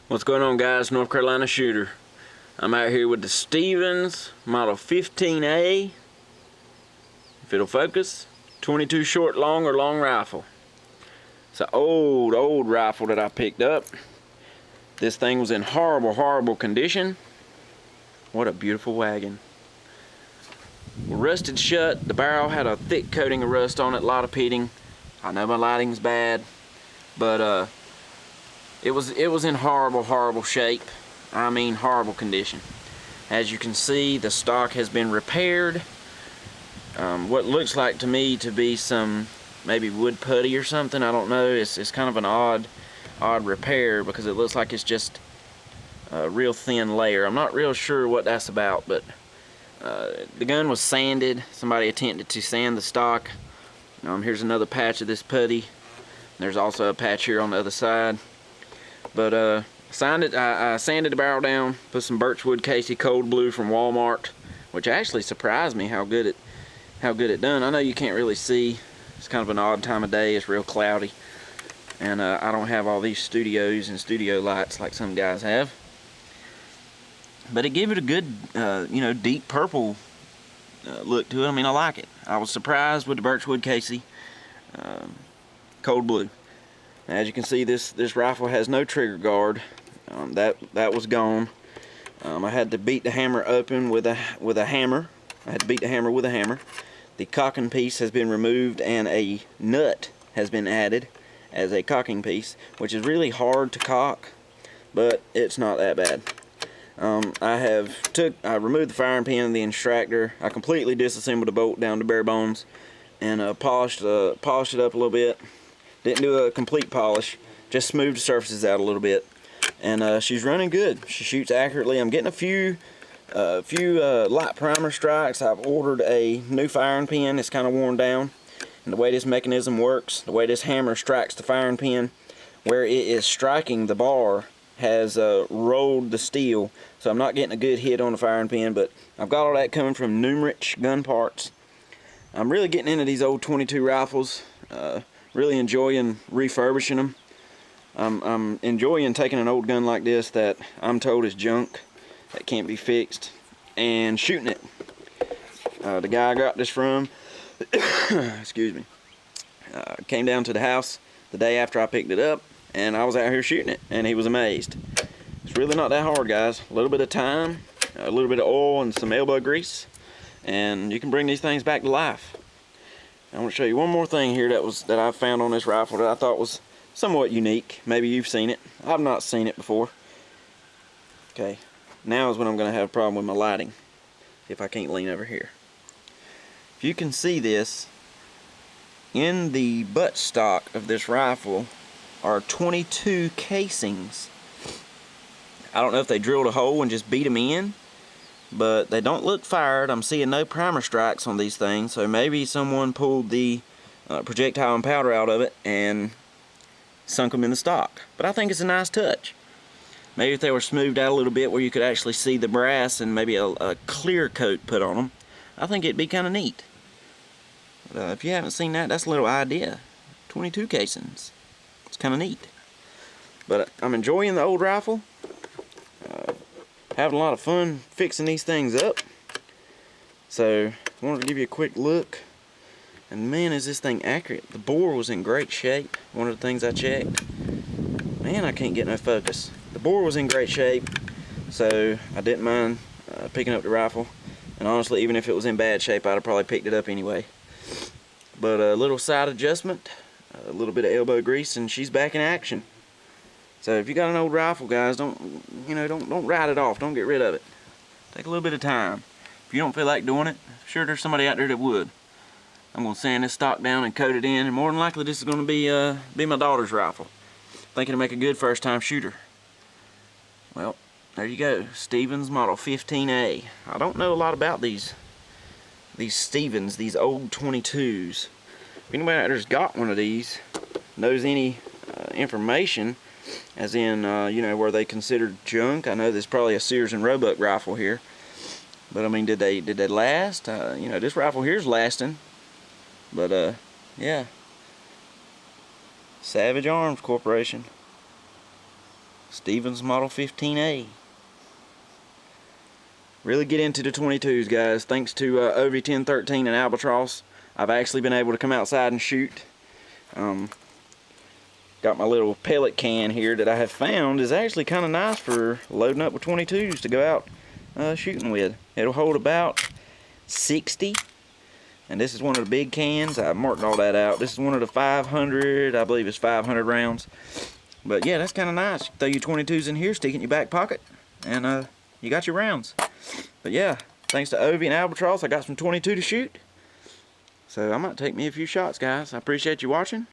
What's going on, guys? North Carolina Shooter. I'm out here with the Stevens Model 15A. If it'll focus, 22 short, long, or long rifle. It's an old rifle that I picked up. This thing was in horrible condition. What a beautiful wagon. Rusted shut. The barrel had a thick coating of rust on it, a lot of pitting. I know my lighting's bad, but it was in horrible shape. I mean horrible condition. As you can see, the stock has been repaired. What looks like to me to be some maybe wood putty or something, I don't know. It's kind of an odd repair because it looks like it's just a real thin layer. I'm not real sure what that's about, but the gun was sanded. Somebody attempted to sand the stock. Here's another patch of this putty. There's also a patch here on the other side. But I sanded the barrel down, put some Birchwood Casey Cold Blue from Walmart, which actually surprised me how good it done. I know you can't really see. It's kind of an odd time of day. It's real cloudy, and I don't have all these studios and studio lights like some guys have. But it gave it a good, deep purple look to it. I mean, I like it. I was surprised with the Birchwood Casey Cold Blue. As you can see, this rifle has no trigger guard. That was gone. I had to beat the hammer open with a hammer. I had to beat the hammer with a hammer. The cocking piece has been removed and a nut has been added as a cocking piece, which is really hard to cock, but it's not that bad. I removed the firing pin and the extractor. I completely disassembled the bolt down to bare bones and polished it up a little bit. Didn't do a complete polish, just smoothed the surfaces out a little bit. And she's running good. She shoots accurately. I'm getting a few light primer strikes. I've ordered a new firing pin. It's kind of worn down. And the way this mechanism works, the way this hammer strikes the firing pin, where it is striking the bar has rolled the steel. So I'm not getting a good hit on the firing pin, but I've got all that coming from Numrich Gun Parts. I'm really getting into these old 22 rifles. Really enjoying refurbishing them. I'm enjoying taking an old gun like this that I'm told is junk, that can't be fixed, and shooting it. The guy I got this from, excuse me, came down to the house the day after I picked it up, and I was out here shooting it, and he was amazed. It's really not that hard, guys. A little bit of time, a little bit of oil, and some elbow grease, and you can bring these things back to life. I want to show you one more thing here that I found on this rifle that I thought was somewhat unique. Maybe you've seen it. I've not seen it before. Okay, now is when I'm going to have a problem with my lighting, if I can't lean over here. If you can see this, in the buttstock of this rifle are 22 casings. I don't know if they drilled a hole and just beat them in, but they don't look fired. I'm seeing no primer strikes on these things, so maybe someone pulled the projectile and powder out of it and sunk them in the stock. But I think it's a nice touch. Maybe if they were smoothed out a little bit where you could actually see the brass and maybe a clear coat put on them, I think it'd be kind of neat. But, if you haven't seen that, that's a little idea. 22 casings. It's kind of neat. But I'm enjoying the old rifle. Having a lot of fun fixing these things up. So I wanted to give you a quick look, and man, is this thing accurate. The bore was in great shape. One of the things I checked. Man, I can't get no focus. The bore was in great shape, so I didn't mind picking up the rifle, and honestly, even if it was in bad shape, I'd have probably picked it up anyway. But a little side adjustment, a little bit of elbow grease, and she's back in action. So if you got an old rifle, guys, don't write it off. Don't get rid of it. Take a little bit of time. If you don't feel like doing it, sure there's somebody out there that would. I'm gonna sand this stock down and coat it in, and more than likely this is gonna be my daughter's rifle. Thinking to make a good first-time shooter. Well, there you go. Stevens Model 15A. I don't know a lot about these Stevens, these old 22s. If anybody out there's got one of these, knows any information, as in, were they considered junk? I know there's probably a Sears and Roebuck rifle here, but I mean, did they last? This rifle here's lasting, but yeah. Savage Arms Corporation. Stevens Model 15A. Really get into the 22s, guys. Thanks to OV 1013 and Albatross, I've actually been able to come outside and shoot. Got my little pellet can here that I have found is actually kind of nice for loading up with 22s to go out shooting with. It'll hold about 60. And this is one of the big cans. I marked all that out. This is one of the 500, I believe it's 500 rounds. But yeah, that's kind of nice. Throw your 22s in here, stick it in your back pocket, and you got your rounds. But yeah, thanks to OV and Albatross, I got some 22 to shoot. So I might take me a few shots, guys. I appreciate you watching.